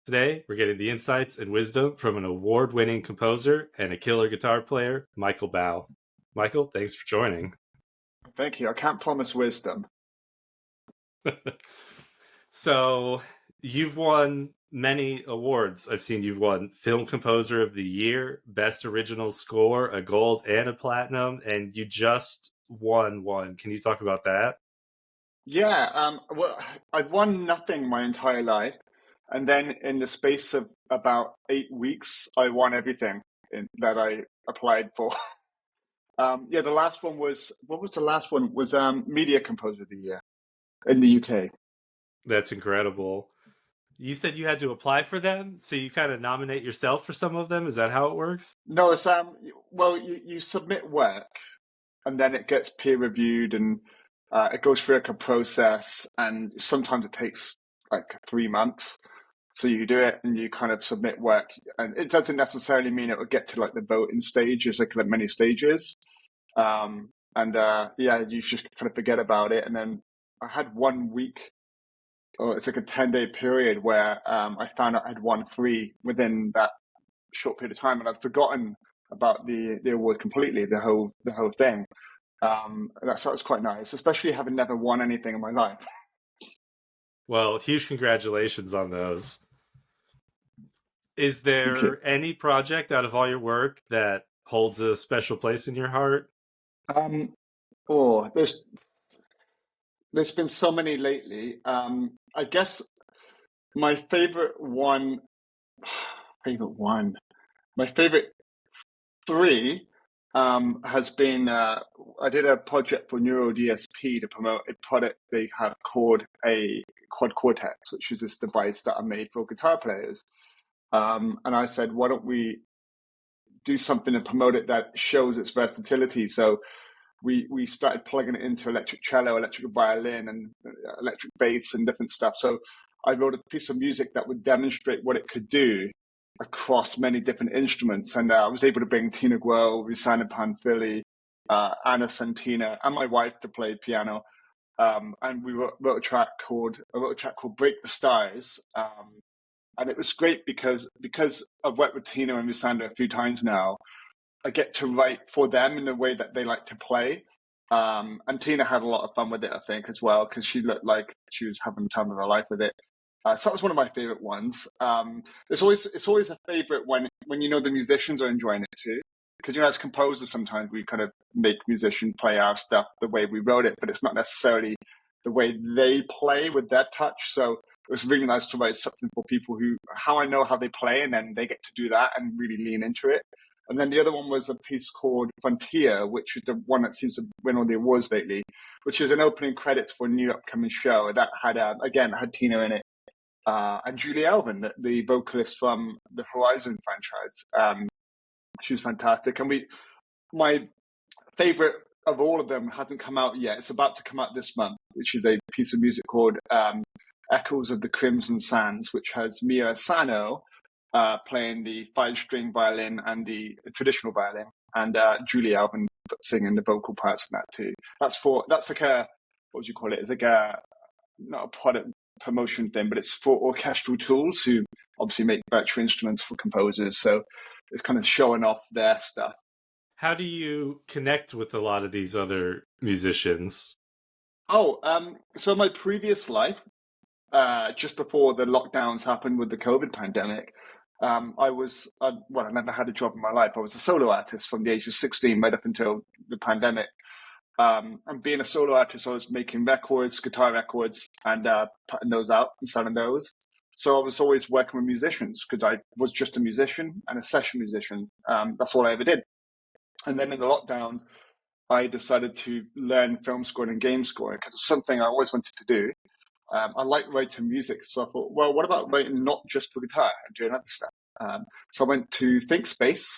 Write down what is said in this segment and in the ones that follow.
Today, we're getting the insights and wisdom from an award-winning composer and a killer guitar player, Michael Baugh. Michael, thanks for joining. Thank you. I can't promise wisdom. So, you've won many awards. I've seen you've won Film Composer of the Year, Best Original Score, a gold and a platinum, and you just won one. Can you talk about that? Yeah, well, I've won nothing my entire life. And then in the space of about 8 weeks, I won everything that I applied for. Yeah, the last one was, what was the last one? Was Media Composer of the Year in the UK. That's incredible. You said you had to apply for them, so you kind of nominate yourself for some of them. Is that how it works? No, it's, well, you submit work and then it gets peer reviewed and it goes through like a process, and sometimes it takes like 3 months. So you do it and you kind of submit work, and it doesn't necessarily mean it will get to like the voting stage. It's like many stages. Yeah, you just kind of forget about it. And then I had 1 week, or it's like a 10-day period where I found out I had won three within that short period of time, and I'd forgotten about the award completely, the whole thing. That was quite nice, especially having never won anything in my life. Well, huge congratulations on those. Is Thank you. there any project out of all your work that holds a special place in your heart? Um, oh, there's been so many lately. I guess my favorite one, my favorite three has been I did a project for Neuro DSP to promote a product they have called a quad cortex, which is this device that I made for guitar players. And I said, why don't we do something to promote it that shows its versatility? So we started plugging it into electric cello, electric violin, and electric bass and different stuff. So I wrote a piece of music that would demonstrate what it could do across many different instruments. And I was able to bring Tina Guo, Risana Panfili, Anna Santina, and my wife to play piano. And we wrote a track called Break the Stars. And it was great because I've worked with Tina and Risana a few times now. I get to write for them in the way that they like to play. And Tina had a lot of fun with it, I think, as well, because she looked like she was having the time of her life with it. So that was one of my favorite ones. It's always a favorite when you know the musicians are enjoying it too, because as composers sometimes we kind of make musicians play our stuff the way we wrote it, but it's not necessarily the way they play with their touch. So it was really nice to write something for people how I know how they play, and then they get to do that and really lean into it. And then the other one was a piece called Frontier, which is the one that seems to win all the awards lately, which is an opening credits for a new upcoming show that had, again, had Tina in it. And Julie Elvin, the vocalist from the Horizon franchise. She was fantastic. And my favorite of all of them hasn't come out yet. It's about to come out this month, which is a piece of music called Echoes of the Crimson Sands, which has Mia Sano playing the 5-string violin and the traditional violin, and Julie Alvin singing the vocal parts from that too. That's like a, what would you call it? It's like not a product promotion thing, but it's for orchestral tools who obviously make virtual instruments for composers. So it's kind of showing off their stuff. How do you connect with a lot of these other musicians? So my previous life, just before the lockdowns happened with the COVID pandemic, I never had a job in my life. I was a solo artist from the age of 16 right up until the pandemic. And being a solo artist, I was making records, guitar records, and putting those out and selling those. So I was always working with musicians because I was just a musician and a session musician. That's all I ever did. And then in the lockdowns, I decided to learn film scoring and game scoring because it's something I always wanted to do. I like writing music, so I thought, well, what about writing not just for guitar and doing other stuff? So I went to ThinkSpace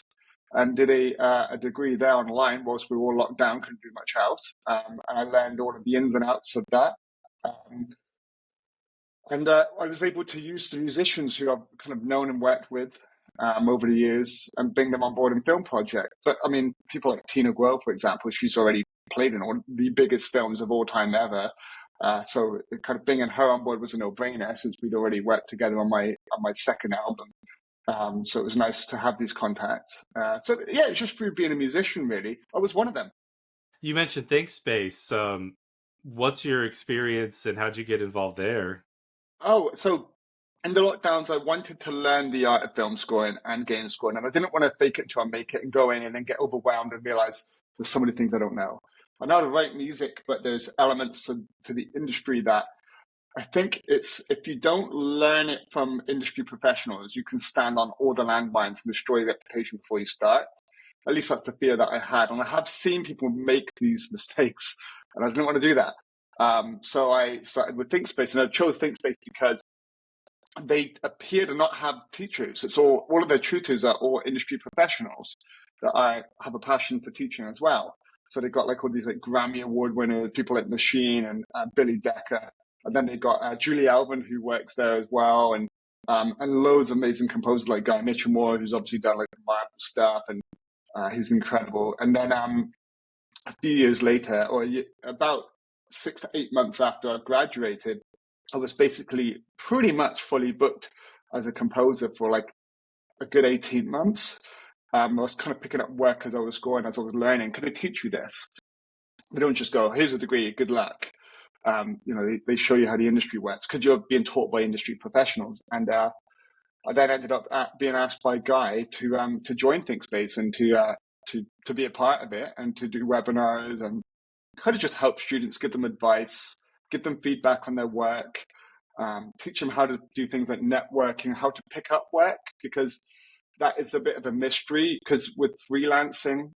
and did a degree there online whilst we were all locked down, couldn't do much else. And I learned all of the ins and outs of that. I was able to use the musicians who I've kind of known and worked with over the years and bring them on board in film projects. But I mean, people like Tina Guo, for example, she's already played in all the biggest films of all time ever. So kind of bringing her on board was a no-brainer since we'd already worked together on my second album. So it was nice to have these contacts. So yeah, it's just through being a musician, really. I was one of them. You mentioned ThinkSpace. What's your experience and how'd you get involved there? Oh, so in the lockdowns, I wanted to learn the art of film scoring and game scoring, and I didn't want to fake it until I make it and go in and then get overwhelmed and realize there's so many things I don't know. I know how to write music, but there's elements to the industry that I think it's if you don't learn it from industry professionals, you can stand on all the landmines and destroy your reputation before you start. At least that's the fear that I had. And I have seen people make these mistakes, and I didn't want to do that. So I started with ThinkSpace, and I chose ThinkSpace because they appear to not have teachers. It's all of their tutors are all industry professionals that I have a passion for teaching as well. So they got like all these like Grammy Award winners, people like Machine and Billy Decker, and then they got Julie Alvin who works there as well, and loads of amazing composers like Guy Mitchell, who's obviously done like the Marvel stuff, and he's incredible. And then a few years later, or about 6 to 8 months after I graduated, I was basically pretty much fully booked as a composer for like a good 18 months. I was kind of picking up work as I was going, as I was learning. Can they teach you this? They don't just go, here's a degree, good luck. They show you how the industry works because you're being taught by industry professionals. And I then ended up being asked by Guy to join ThinkSpace and to be a part of it and to do webinars and kind of just help students, give them advice, give them feedback on their work, teach them how to do things like networking, how to pick up work, because that is a bit of a mystery. Because with freelancing,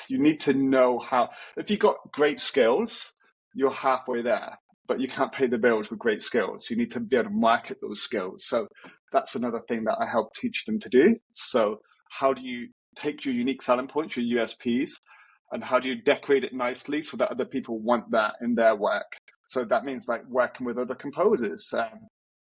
you need to know how. If you've got great skills, you're halfway there, but you can't pay the bills with great skills. You need to be able to market those skills. So that's another thing that I help teach them to do. So how do you take your unique selling points, your USPs, and how do you decorate it nicely so that other people want that in their work? So that means like working with other composers,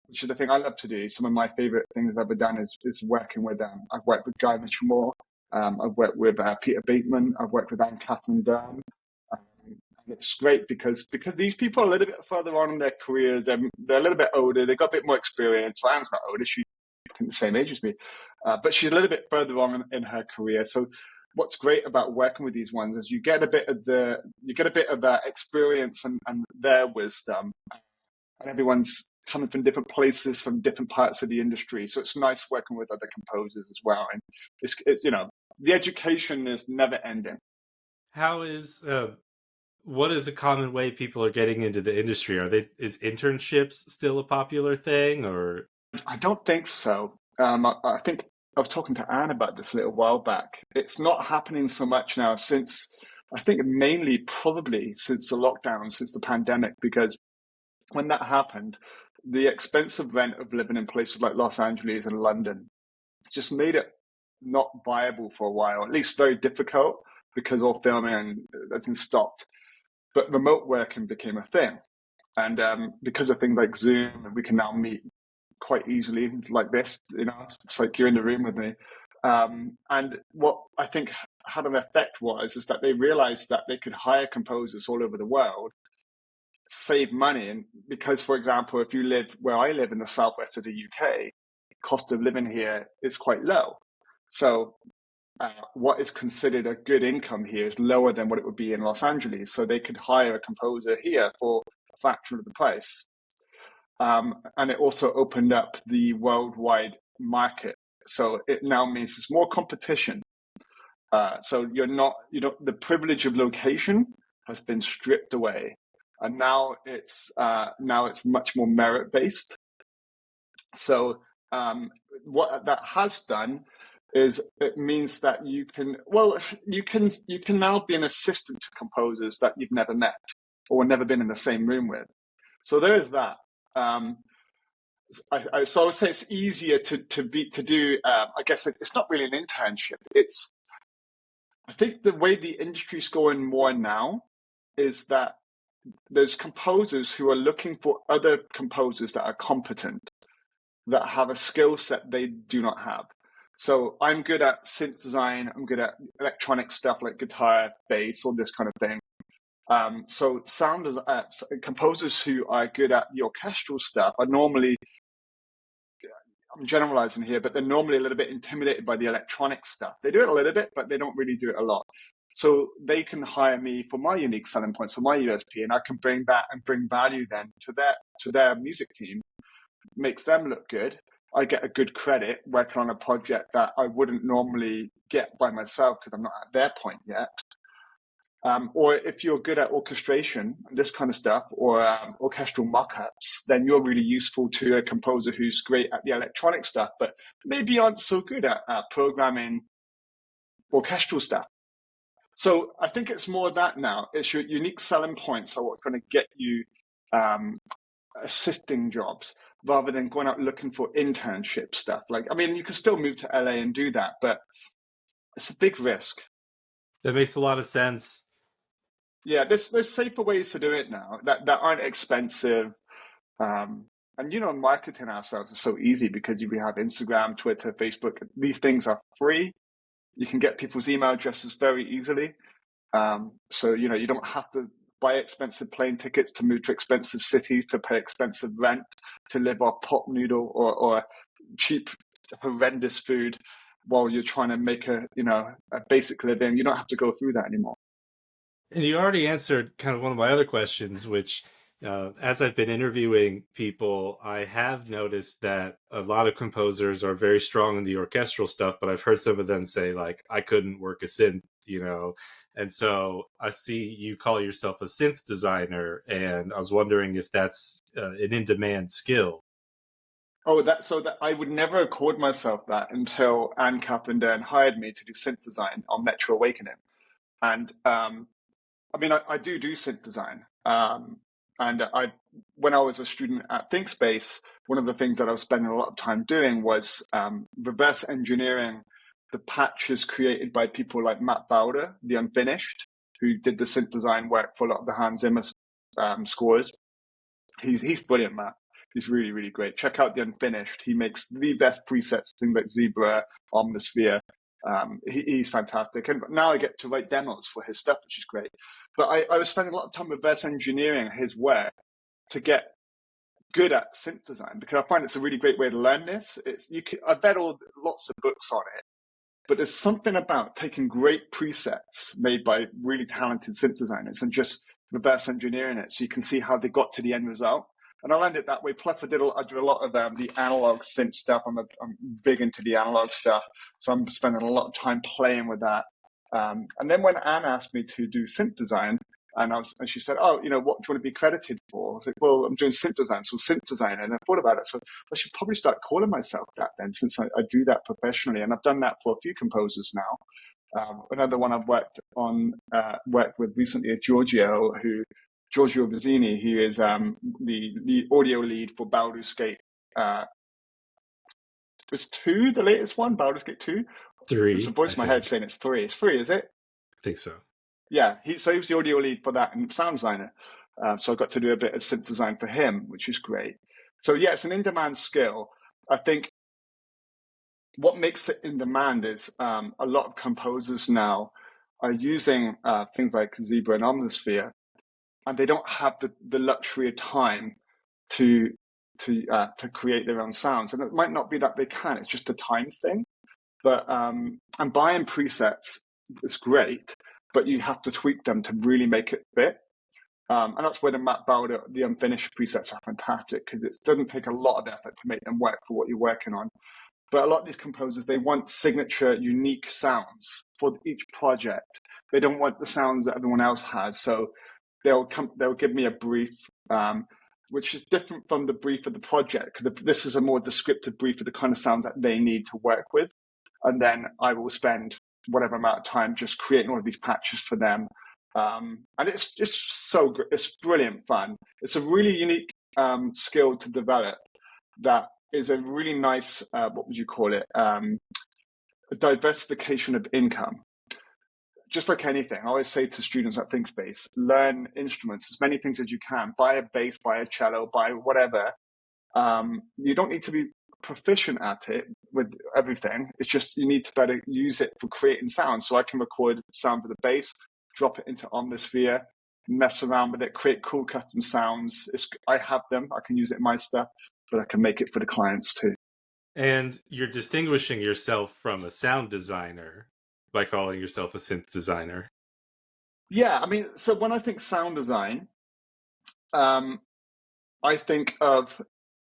which is the thing I love to do. Some of my favorite things I've ever done is working with them. I've worked with Guy Mitchell, I've worked with Peter Bateman, I've worked with Anne-Catherine Dunn. And it's great because these people are a little bit further on in their careers. They're a little bit older. They've got a bit more experience. So Anne's not older. She's the same age as me, but she's a little bit further on in her career. So what's great about working with these ones is you get a bit of experience and their wisdom, and everyone's coming from different places, from different parts of the industry. So it's nice working with other composers as well. And it's the education is never ending. How is what is a common way people are getting into the industry? Is internships still a popular thing, or? I don't think so. I think I was talking to Anne about this a little while back. It's not happening so much now since, I think mainly probably since the lockdown, since the pandemic, because when that happened, the expensive rent of living in places like Los Angeles and London just made it not viable for a while, at least very difficult, because all filming and everything stopped. But remote working became a thing. And because of things like Zoom, we can now meet quite easily like this, it's like you're in the room with me. And what I think had an effect is that they realized that they could hire composers all over the world, save money. And because, for example, if you live where I live in the southwest of the UK, cost of living here is quite low. So what is considered a good income here is lower than what it would be in Los Angeles. So they could hire a composer here for a fraction of the price. And it also opened up the worldwide market. So it now means there's more competition. So the privilege of location has been stripped away. And now it's much more merit based. So what that has done is it means that you can now be an assistant to composers that you've never met or never been in the same room with. So there is that. So I would say it's easier to do. I guess it's not really an internship. I think the way the industry's going more now is that there's composers who are looking for other composers that are competent, that have a skill set they do not have. So I'm good at synth design. I'm good at electronic stuff like guitar, bass, all this kind of thing. So composers who are good at the orchestral stuff are normally, I'm generalizing here, but they're normally a little bit intimidated by the electronic stuff. They do it a little bit, but they don't really do it a lot. So they can hire me for my unique selling points, for my USP, and I can bring that and bring value then to their music team, makes them look good. I get a good credit working on a project that I wouldn't normally get by myself because I'm not at their point yet. Or if you're good at orchestration, this kind of stuff, or orchestral mock-ups, then you're really useful to a composer who's great at the electronic stuff, but maybe aren't so good at programming orchestral stuff. So I think it's more that now. It's your unique selling points are what's going to get you assisting jobs rather than going out looking for internship stuff. Like, I mean, you can still move to LA and do that, but it's a big risk. That makes a lot of sense. Yeah, there's safer ways to do it now that aren't expensive. And marketing ourselves is so easy because we have Instagram, Twitter, Facebook. These things are free. You can get people's email addresses very easily. So you don't have to buy expensive plane tickets to move to expensive cities, to pay expensive rent, to live off pot noodle or cheap, horrendous food while you're trying to make a basic living. You don't have to go through that anymore. And you already answered kind of one of my other questions, which as I've been interviewing people, I have noticed that a lot of composers are very strong in the orchestral stuff, but I've heard some of them say, like, I couldn't work a synth, And so I see you call yourself a synth designer, and I was wondering if that's an in-demand skill. Oh, that I would never accord myself that until Anne Catherine Dern hired me to do synth design on Metro Awakening. And I mean, I do synth design. And when I was a student at ThinkSpace, one of the things that I was spending a lot of time doing was reverse engineering the patches created by people like Matt Bowder, the Unfinished, who did the synth design work for a lot of the Hans Zimmer scores. He's brilliant, Matt. He's really, really great. Check out the Unfinished. He makes the best presets, things like Zebra, Omnisphere. He's fantastic. And now I get to write demos for his stuff, which is great. But I was spending a lot of time reverse engineering his work to get good at synth design, because I find it's a really great way to learn this. I've read lots of books on it, but there's something about taking great presets made by really talented synth designers and just reverse engineering it so you can see how they got to the end result. And I learned it that way. Plus, I do a lot of the analog synth stuff. I'm big into the analog stuff, so I'm spending a lot of time playing with that. And then when Anne asked me to do synth design, and she said, "Oh, what do you want to be credited for?" I was like, "Well, I'm doing synth design, so synth designer." And I thought about it, so I should probably start calling myself that then, since I do that professionally, and I've done that for a few composers now. Another one I've worked with recently is Giorgio Vizzini. He is the audio lead for Baldur's Gate. Was 2 the latest one? Baldur's Gate 2? 3. There's a voice in my head saying it's 3. It's 3, is it? I think so. Yeah, he was the audio lead for that and sound designer. So I got to do a bit of synth design for him, which is great. So yeah, it's an in-demand skill. I think what makes it in demand is a lot of composers now are using things like Zebra and Omnisphere, and they don't have the luxury of time to create their own sounds. And it might not be that they can; it's just a time thing. But and buying presets is great, but you have to tweak them to really make it fit. And that's where the Matt Bowder, the Unfinished presets are fantastic, because it doesn't take a lot of effort to make them work for what you're working on. But a lot of these composers, they want signature, unique sounds for each project. They don't want the sounds that everyone else has. So they'll give me a brief, which is different from the brief of the project, because this is a more descriptive brief of the kind of sounds that they need to work with. And then I will spend whatever amount of time just creating all of these patches for them. And it's just so good. It's brilliant fun. It's a really unique skill to develop that is a really nice, what would you call it? A diversification of income. Just like anything, I always say to students at ThinkSpace, learn instruments, as many things as you can. Buy a bass, buy a cello, buy whatever. You don't need to be proficient at it with everything. It's just you need to better use it for creating sound. So I can record sound for the bass, drop it into Omnisphere, mess around with it, create cool custom sounds. I have them. I can use it in my stuff, but I can make it for the clients too. And you're distinguishing yourself from a sound designer by calling yourself a synth designer. Yeah, I mean, so when I think sound design, um, I think of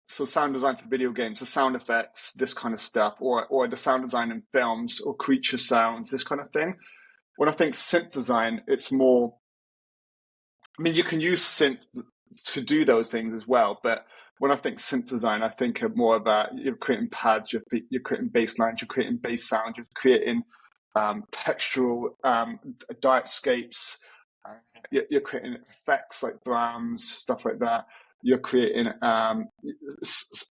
sound design for video games, the sound effects, this kind of stuff, or the sound design in films or creature sounds, this kind of thing. When I think synth design, it's more. I mean, you can use synth to do those things as well, but when I think synth design, I think of more about you're creating pads, you're creating bass lines, you're creating bass sound, you're creating textural dirtscapes, you're creating effects like drums, stuff like that. You're creating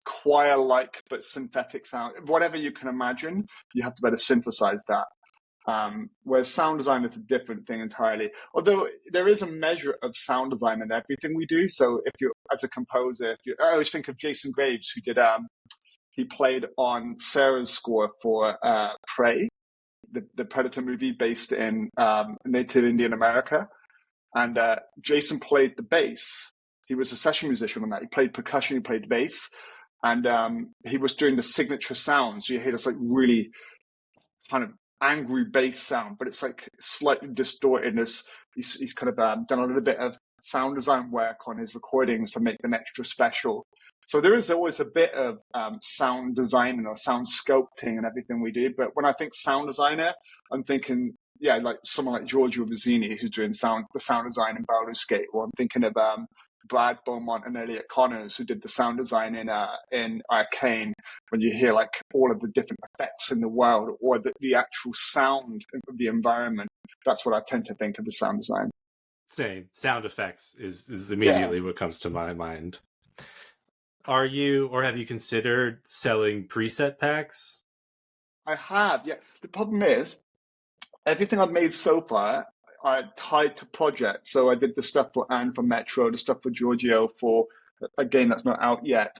choir-like but synthetic sound. Whatever you can imagine, you have to better synthesize that. Whereas sound design is a different thing entirely. Although there is a measure of sound design in everything we do. So if you're, as a composer, I always think of Jason Graves, who did, he played on Sarah's score for Prey, the Predator movie based in native Indian America. And Jason played the bass. He was a session musician on that. He played percussion, he played bass. And he was doing the signature sounds. You hear this like really kind of angry bass sound, but it's like slightly distorted. He's kind of done a little bit of sound design work on his recordings to make them extra special. So there is always a bit of sound design or sound sculpting and everything we do. But when I think sound designer, I'm thinking, yeah, like someone like Giorgio Vizzini, who's doing the sound design in Baldur's Gate, or I'm thinking of Brad Beaumont and Elliot Connors, who did the sound design in Arcane, when you hear like all of the different effects in the world or the actual sound of the environment. That's what I tend to think of as sound design. Same. Sound effects is immediately Yeah, what comes to my mind. Are you, or have you considered selling preset packs? I have. Yeah. The problem is, everything I've made so far, I tied to projects. So I did the stuff for Anne for Metro, the stuff for Giorgio for a game that's not out yet.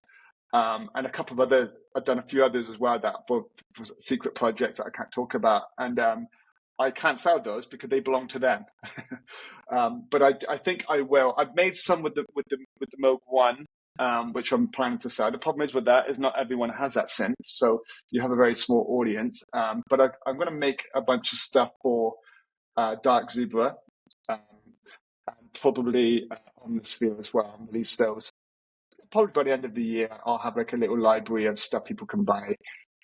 And a couple of I've done a few others as well that for secret projects that I can't talk about. And I can't sell those because they belong to them. But I think I will. I've made some with the Moog One, which I'm planning to sell. The problem is with that is not everyone has that synth, so you have a very small audience. But I'm going to make a bunch of stuff for Dark Zebra, um, and probably Omnisphere as well. And release those probably by the end of the year. I'll have like a little library of stuff people can buy.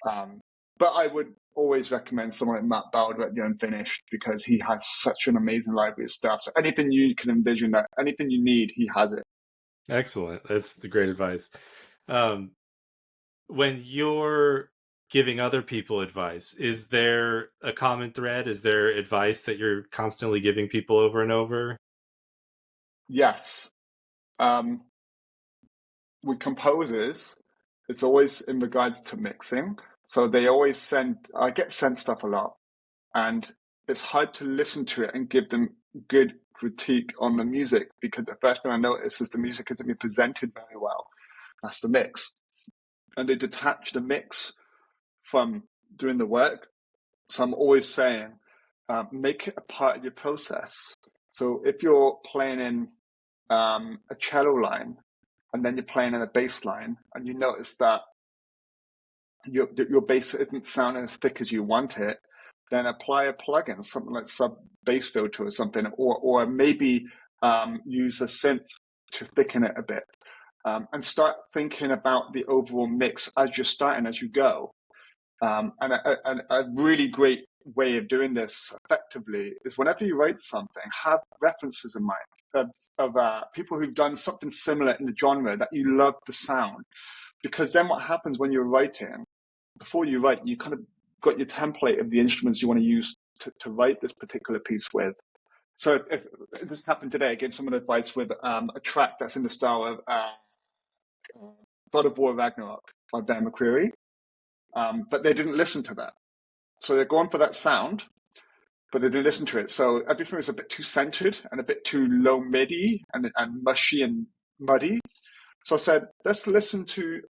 But I would always recommend someone like Matt Bowder at the Unfinished, because he has such an amazing library of stuff. So anything you can envision, that anything you need, he has it. Excellent. That's the great advice. When you're giving other people advice, is there a common thread? Is there advice that you're constantly giving people over and over? Yes. Um, with composers, it's always in regards to mixing. So they always I get sent stuff a lot, and it's hard to listen to it and give them good critique on the music, because the first thing I notice is the music isn't being presented very well. That's the mix. And they detach the mix from doing the work. So I'm always saying, make it a part of your process. So if you're playing in a cello line, and then you're playing in a bass line, and you notice that your bass isn't sounding as thick as you want it, then apply a plugin, something like sub bass filter or something, or maybe use a synth to thicken it a bit, and start thinking about the overall mix as you're starting, as you go. And a really great way of doing this effectively is, whenever you write something, have references in mind of people who've done something similar in the genre that you love the sound. Because then what happens when you're writing, before you write, you kind of got your template of the instruments you want to use to write this particular piece with. So if this happened today, I gave someone advice with a track that's in the style of God of War Ragnarok by Ben McCreary. But they didn't listen to that. So they're going for that sound, but they didn't listen to it. So everything was a bit too centered and a bit too low midi and mushy and muddy. So I said, let's listen to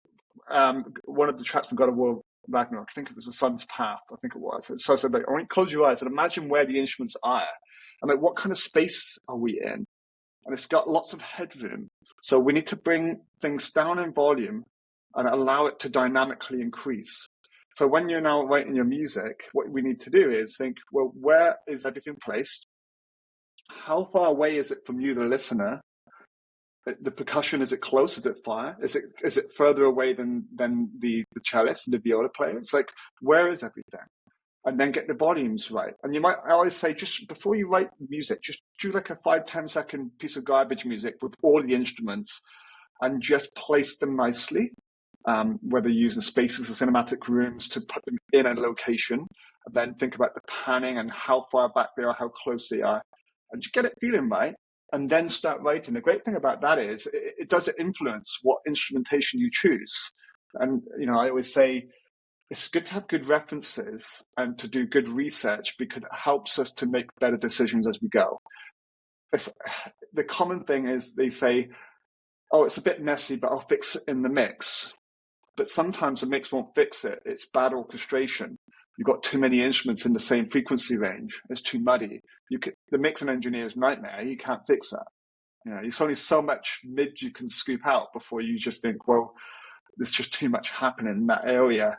one of the tracks from God of War Ragnarok. I think it was The Sun's Path, I think it was. So I said, like, all right, close your eyes and imagine where the instruments are. And like, what kind of space are we in? and it's got lots of headroom. So we need to bring things down in volume and allow it to dynamically increase. So when you're now writing your music, what we need to do is think, well, where is everything placed? How far away is it from you, the listener? The percussion, is it close? Is it far? Is it further away than the cellist and the viola player? It's like, where is everything? And then get the volumes right. And I always say, just before you write music, just do like a 5-10 second piece of garbage music with all the instruments and just place them nicely. Whether using spaces or cinematic rooms to put them in a location, and then think about the panning and how far back they are, how close they are, and just get it feeling right, and then start writing. The great thing about that is it does influence what instrumentation you choose. And, I always say it's good to have good references and to do good research because it helps us to make better decisions as we go. If the common thing is they say, oh, it's a bit messy, but I'll fix it in the mix. But sometimes the mix won't fix it. It's bad orchestration. You've got too many instruments in the same frequency range. It's too muddy. The mixing engineer's nightmare. You can't fix that. There's only so much mid you can scoop out before you just think, well, there's just too much happening in that area.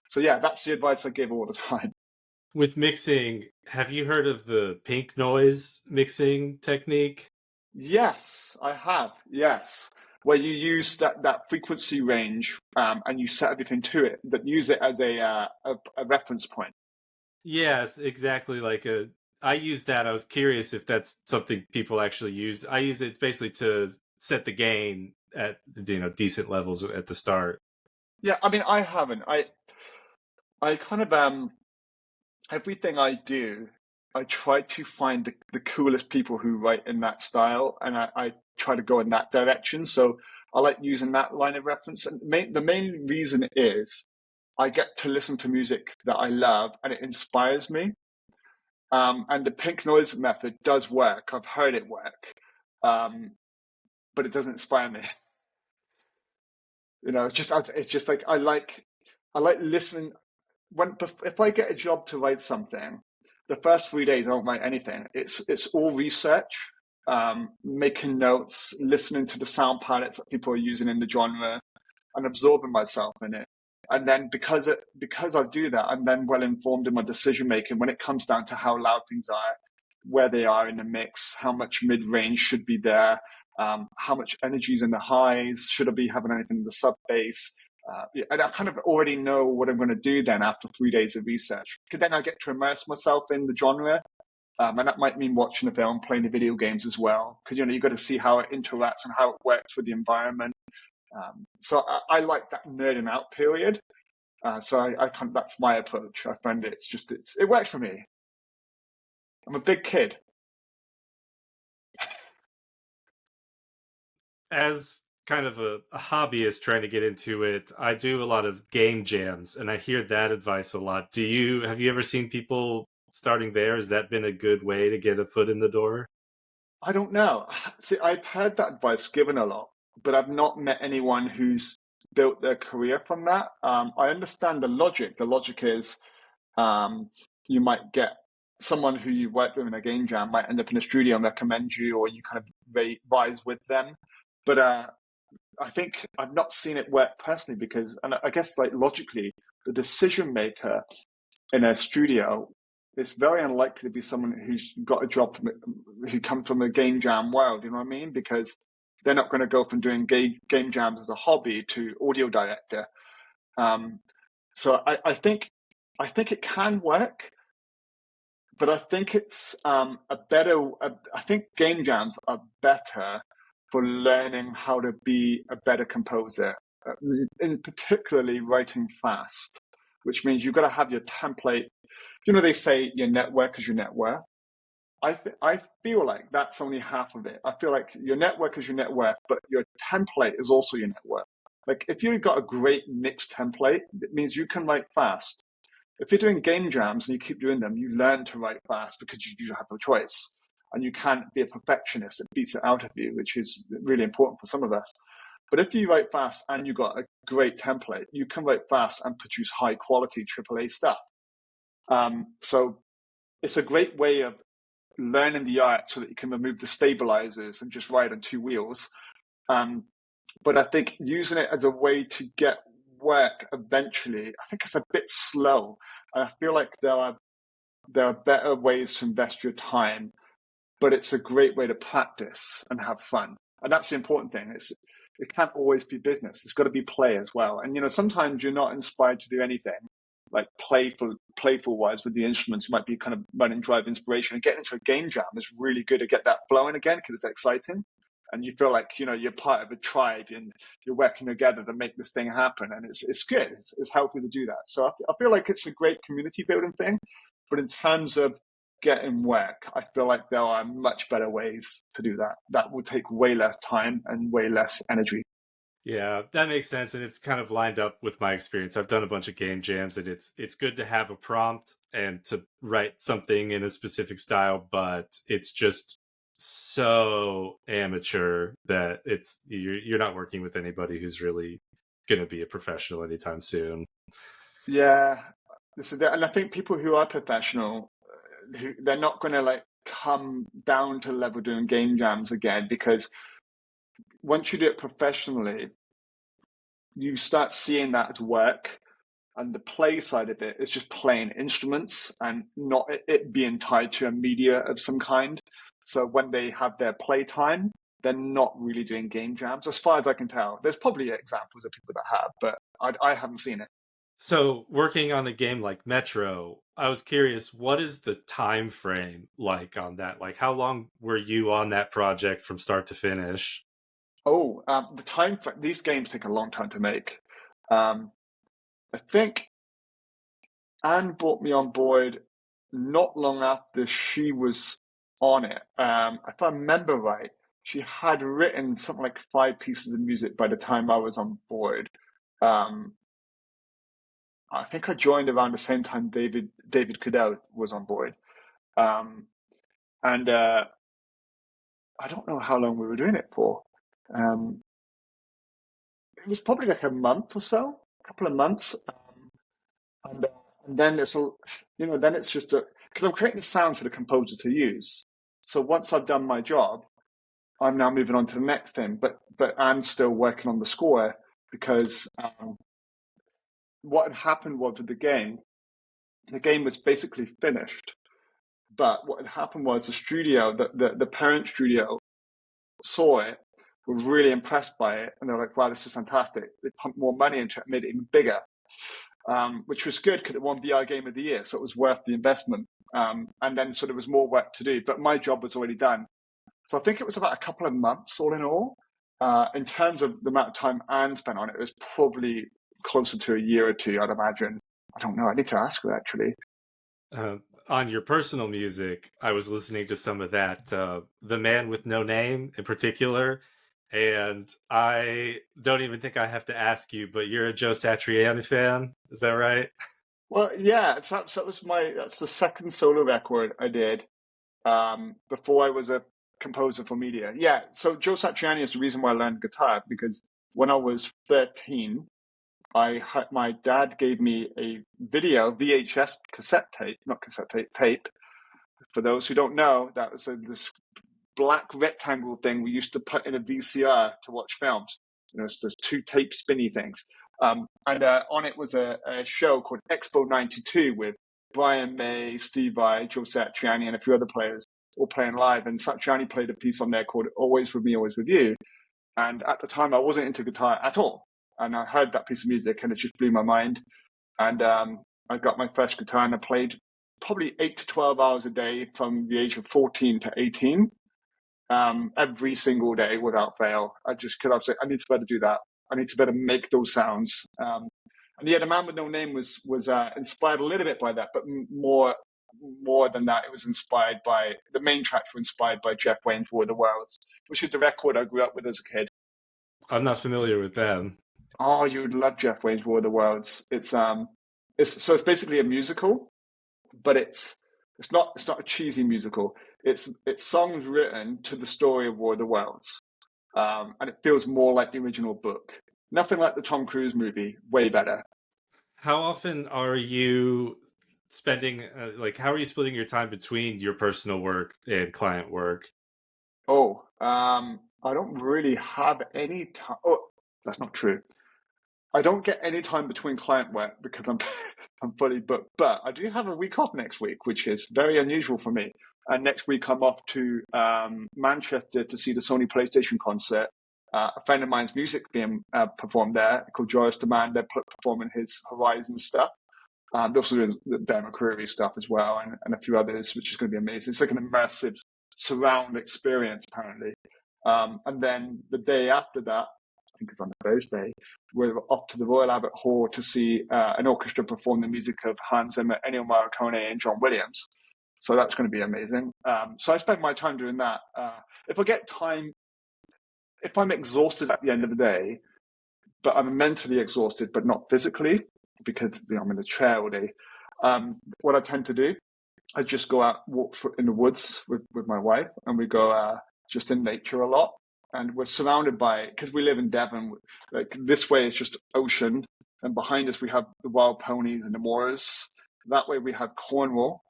So yeah, that's the advice I give all the time. With mixing, have you heard of the pink noise mixing technique? Yes, I have. Yes. Where you use that frequency range and you set everything to it, that use it as a reference point. Yes, exactly. I use that. I was curious if that's something people actually use. I use it basically to set the gain at decent levels at the start. Yeah, I mean, I haven't. I kind of everything I do, I try to find the coolest people who write in that style, and I try to go in that direction. So I like using that line of reference. And the main reason is I get to listen to music that I love, and it inspires me. And the pink noise method does work. I've heard it work, but it doesn't inspire me. It's just like I like listening. If I get a job to write something, the first 3 days I don't write anything. It's all research, making notes, listening to the sound palettes that people are using in the genre, and absorbing myself in it. And then because I do that, I'm then well informed in my decision making when it comes down to how loud things are, where they are in the mix, how much mid range should be there, how much energy is in the highs, should I be having anything in the sub bass. And I kind of already know what I'm going to do then after 3 days of research. Because then I get to immerse myself in the genre. And that might mean watching a film, playing the video games as well. Because, you've got to see how it interacts and how it works with the environment. So I like that nerding out period. So that's my approach. I find it works for me. I'm a big kid. As kind of a hobbyist trying to get into it, I do a lot of game jams, and I hear that advice a lot. Have you ever seen people starting there? Has that been a good way to get a foot in the door? I don't know. See, I've heard that advice given a lot, but I've not met anyone who's built their career from that. I understand the logic. The logic is you might get someone who you worked with in a game jam might end up in a studio and recommend you, or you kind of rise with them. But I think I've not seen it work personally because, and I guess like logically, the decision maker in a studio is very unlikely to be someone who's got a job who comes from a game jam world. You know what I mean? Because they're not going to go from doing game jams as a hobby to audio director. So I think it can work, but I think it's I think game jams are better for learning how to be a better composer, in particularly writing fast, which means you've got to have your template. They say your network is your net worth. I feel like that's only half of it. I feel like your network is your net worth, but your template is also your net worth. Like if you've got a great mixed template, it means you can write fast. If you're doing game jams and you keep doing them, you learn to write fast because you have no choice. And you can't be a perfectionist. It beats it out of you, which is really important for some of us. But if you write fast and you've got a great template, you can write fast and produce high quality AAA stuff. So it's a great way of learning the art so that you can remove the stabilizers and just ride on two wheels. Um, but I think using it as a way to get work eventually, I think it's a bit slow. And I feel like there are better ways to invest your time, but it's a great way to practice and have fun. And that's the important thing. It can't always be business. It's got to be play as well. And sometimes you're not inspired to do anything like playful wise with the instruments. You might be kind of running drive inspiration, and getting into a game jam is really good to get that flowing again because it's exciting. And you feel like you're part of a tribe and you're working together to make this thing happen, and it's good. It's healthy to do that. So I feel like it's a great community building thing. But in terms of getting work, I feel like there are much better ways to do that. That will take way less time and way less energy. Yeah, that makes sense, and it's kind of lined up with my experience. I've done a bunch of game jams, and it's good to have a prompt and to write something in a specific style, but it's just so amateur that you're not working with anybody who's really going to be a professional anytime soon. Yeah, and I think people who are professional, they're not going to like come down to the level doing game jams again, because once you do it professionally, you start seeing that as work. And the play side of it is just playing instruments and not it being tied to a media of some kind. So when they have their playtime, they're not really doing game jams, as far as I can tell. There's probably examples of people that have, but I haven't seen it. So, working on a game like Metro, I was curious, what is the time frame like on that? Like, how long were you on that project from start to finish? Oh, the time for these games take a long time to make. Um, I think Anne brought me on board not long after she was on it. If I remember right, she had written something like 5 pieces of music by the time I was on board. Um, I think I joined around the same time David Cadell was on board. Um, and I don't know how long we were doing it for. Um, it was probably like a month or so, a couple of months. And, uh, and then then it's just because I'm creating the sound for the composer to use. So once I've done my job, I'm now moving on to the next thing. But I'm still working on the score because what had happened was with the game was basically finished. But what had happened was the studio, the parent studio, saw it, were really impressed by it, and they're like, "Wow, this is fantastic!" They pumped more money into it, made it even bigger. Which was good because it won VR Game of the Year, so it was worth the investment. And then so there was more work to do, but my job was already done. So I think it was about a couple of months all in all. In terms of the amount of time Anne spent on it, it was probably closer to a year or two, I'd imagine. I don't know. I need to ask her actually. Uh, on your personal music, I was listening to some of that, The Man with No Name in particular, and I don't even think I have to ask you, but you're a Joe Satriani fan, is that right? Well, yeah, that's the second solo record I did before I was a composer for media. Yeah, so Joe Satriani is the reason why I learned guitar because when I was 13, my dad gave me a video VHS cassette tape, not cassette tape. For those who don't know, that was this black rectangle thing we used to put in a VCR to watch films. It's those two tape spinny things. And on it was a show called Expo '92 with Brian May, Steve Vai, Joe Satriani, and a few other players all playing live. And Satriani played a piece on there called "Always with Me, Always with You." And at the time, I wasn't into guitar at all. And I heard that piece of music, and it just blew my mind. And I got my first guitar, and I played probably 8 to 12 hours a day from the age of 14 to 18, every single day without fail. Because I was like, I need to better do that. I need to better make those sounds. And yeah, the Man with No Name was inspired a little bit by that, but more than that, it was inspired by the main tracks were inspired by Jeff Wayne's War of the Worlds, which is the record I grew up with as a kid. I'm not familiar with them. Oh, you would love Jeff Wayne's War of the Worlds. It's basically a musical, but it's not a cheesy musical. It's songs written to the story of War of the Worlds, and it feels more like the original book. Nothing like the Tom Cruise movie. Way better. How often are you spending like how are you splitting your time between your personal work and client work? Oh, I don't really have any time. Oh, that's not true. I don't get any time between client work because I'm I'm fully booked. But I do have a week off next week, which is very unusual for me. And next week I'm off to Manchester to see the Sony PlayStation concert. A friend of mine's music being performed there called Guitarist. They're performing his Horizon stuff. They're also doing the Dan McCreary stuff as well, and a few others, which is going to be amazing. It's like an immersive surround experience, apparently. And then the day after that, I think it's on a Thursday, we're off to the Royal Albert Hall to see an orchestra perform the music of Hans Zimmer, Ennio Morricone, and John Williams. So that's going to be amazing. So I spend my time doing that. If I get time, if I'm exhausted at the end of the day, but I'm mentally exhausted, but not physically, because I'm in a chair all day. What I tend to do, I just go out walk in the woods with my wife, and we go just in nature a lot. And we're surrounded by, because we live in Devon, like this way it's just ocean, and behind us we have the wild ponies and the moors. That way we have Cornwall,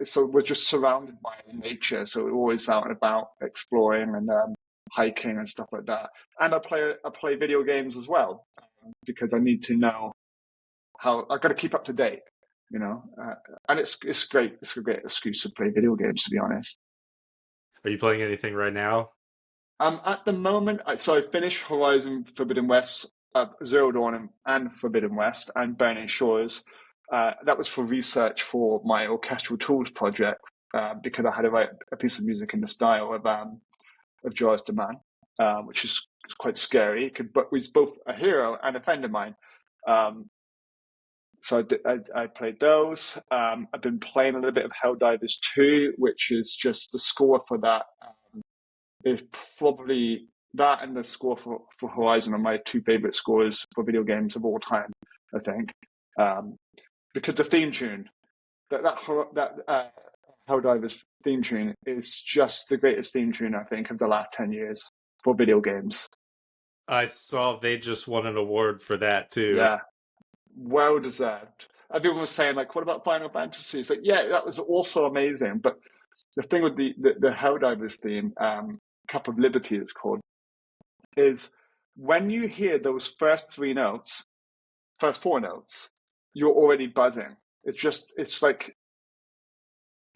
so we're just surrounded by nature. So we're always out and about exploring and hiking and stuff like that. And I play video games as well because I need to know how I got to keep up to date, and it's great. It's a great excuse to play video games, to be honest. Are you playing anything right now? At the moment, I finished Horizon Forbidden West, Zero Dawn, and Forbidden West, and Burning Shores. That was for research for my orchestral tools project because I had to write a piece of music in the style of Joyce Demand, which is quite scary. But he's both a hero and a friend of mine. So I played those. I've been playing a little bit of Helldivers 2, which is just the score for that. Is probably that and the score for Horizon are my two favorite scores for video games of all time, I think. Because the theme tune, that Helldivers theme tune is just the greatest theme tune, I think, of the last 10 years for video games. I saw they just won an award for that too. Yeah, well deserved. Everyone was saying, like, what about Final Fantasy? It's like, yeah, that was also amazing. But the thing with the Helldivers theme, Cup of Liberty it's called, is when you hear those first four notes, you're already buzzing. It's like,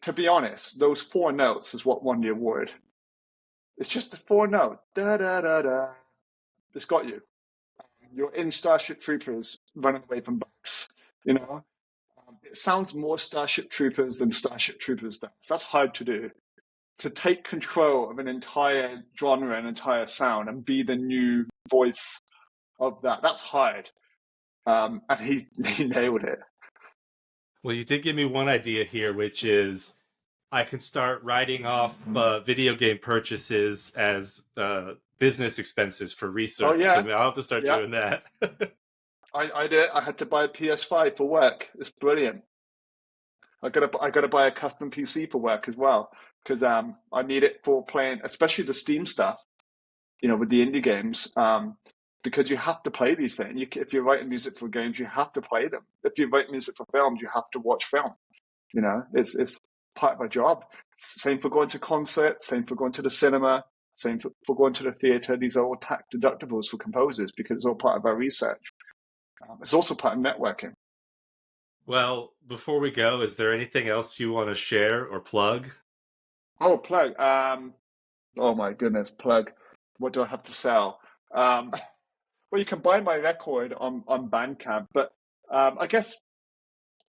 to be honest, those four notes is what won the award. It's just the four note, da da da da. It's got you. You're in Starship Troopers running away from bugs. It sounds more Starship Troopers than Starship Troopers does. That's hard to do. To take control of an entire genre, an entire sound, and be the new voice of that. That's hard. And he nailed it. Well, you did give me one idea here, which is I can start writing off video game purchases as business expenses for research. Oh, yeah. So I'll have to start doing that. I did. I had to buy a PS5 for work. It's brilliant. I gotta buy a custom PC for work as well because I need it for playing, especially the Steam stuff. With the indie games, because you have to play these things. If you're writing music for games, you have to play them. If you write music for films, you have to watch film. It's part of my job. Same for going to concerts. Same for going to the cinema. Same for going to the theater. These are all tax deductibles for composers because it's all part of our research. It's also part of networking. Well, before we go, is there anything else you want to share or plug? Oh, plug. Oh my goodness, plug. What do I have to sell? Well, you can buy my record on Bandcamp, but I guess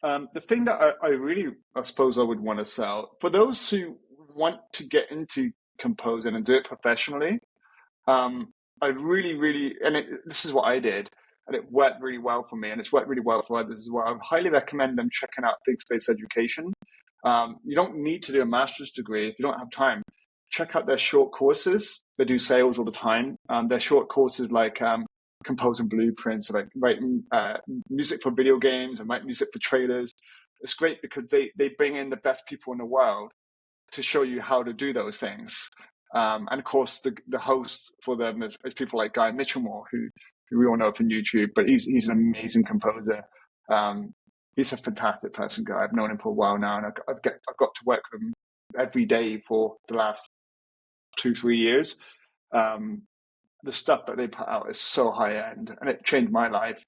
the thing that I suppose I would want to sell for those who want to get into composing and do it professionally. I really, and this is what I did, and it worked really well for me, and it's worked really well for others as well. I highly recommend them checking out ThinkSpace Education. You don't need to do a master's degree if you don't have time. Check out their short courses. They do sales all the time. Their short courses like composing blueprints, like writing music for video games and writing music for trailers. It's great because they bring in the best people in the world to show you how to do those things. And of course, the host for them is people like Guy Mitchellmore, who we all know from YouTube, but he's an amazing composer. he's a fantastic person, guy. I've known him for a while now, and I've got to work with him every day for the last 2-3 years. The stuff that they put out is so high end, and it changed my life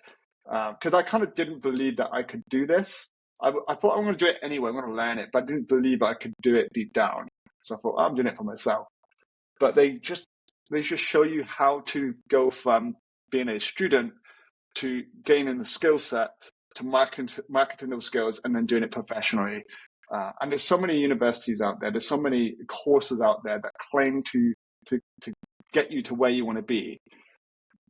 because I kind of didn't believe that I could do this. I thought I'm going to do it anyway. I'm going to learn it, but I didn't believe I could do it deep down. So I thought, I'm doing it for myself. But they just show you how to go from being a student to gaining the skill set to marketing those skills and then doing it professionally. And there's so many universities out there. There's so many courses out there that claim to get you to where you want to be,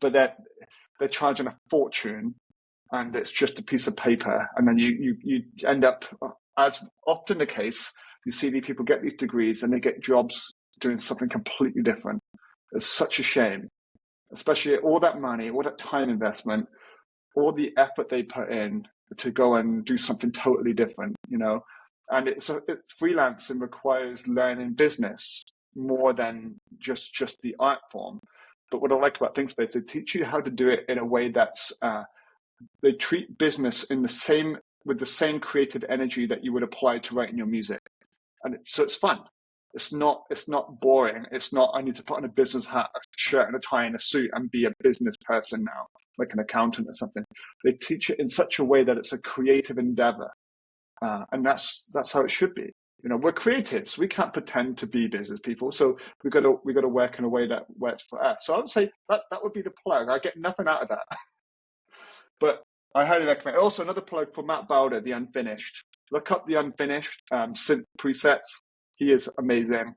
but they're charging a fortune, and it's just a piece of paper. And then you end up, as often the case, you see these people get these degrees and they get jobs doing something completely different. It's such a shame, especially all that money, all that time investment, all the effort they put in to go and do something totally different, And it's freelancing requires learning business more than just the art form. But what I like about ThinkSpace, they teach you how to do it in a way that's they treat business with the same creative energy that you would apply to writing your music, and so it's fun. It's not boring. It's not, I need to put on a business hat, a shirt and a tie and a suit and be a business person now, like an accountant or something. They teach it in such a way that it's a creative endeavor, and that's how it should be. We're creatives. We can't pretend to be business people. So we got to work in a way that works for us. So I would say that would be the plug. I get nothing out of that, but I highly recommend. Also, another plug for Matt Baugh, The Unfinished. Look up The Unfinished synth presets. He is amazing.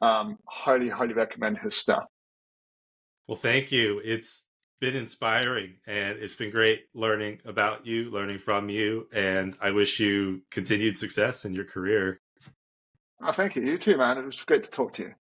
Highly recommend his stuff. Well, thank you. It's been inspiring, and it's been great learning about you, learning from you, and I wish you continued success in your career. Oh, thank you. You too, man. It was great to talk to you.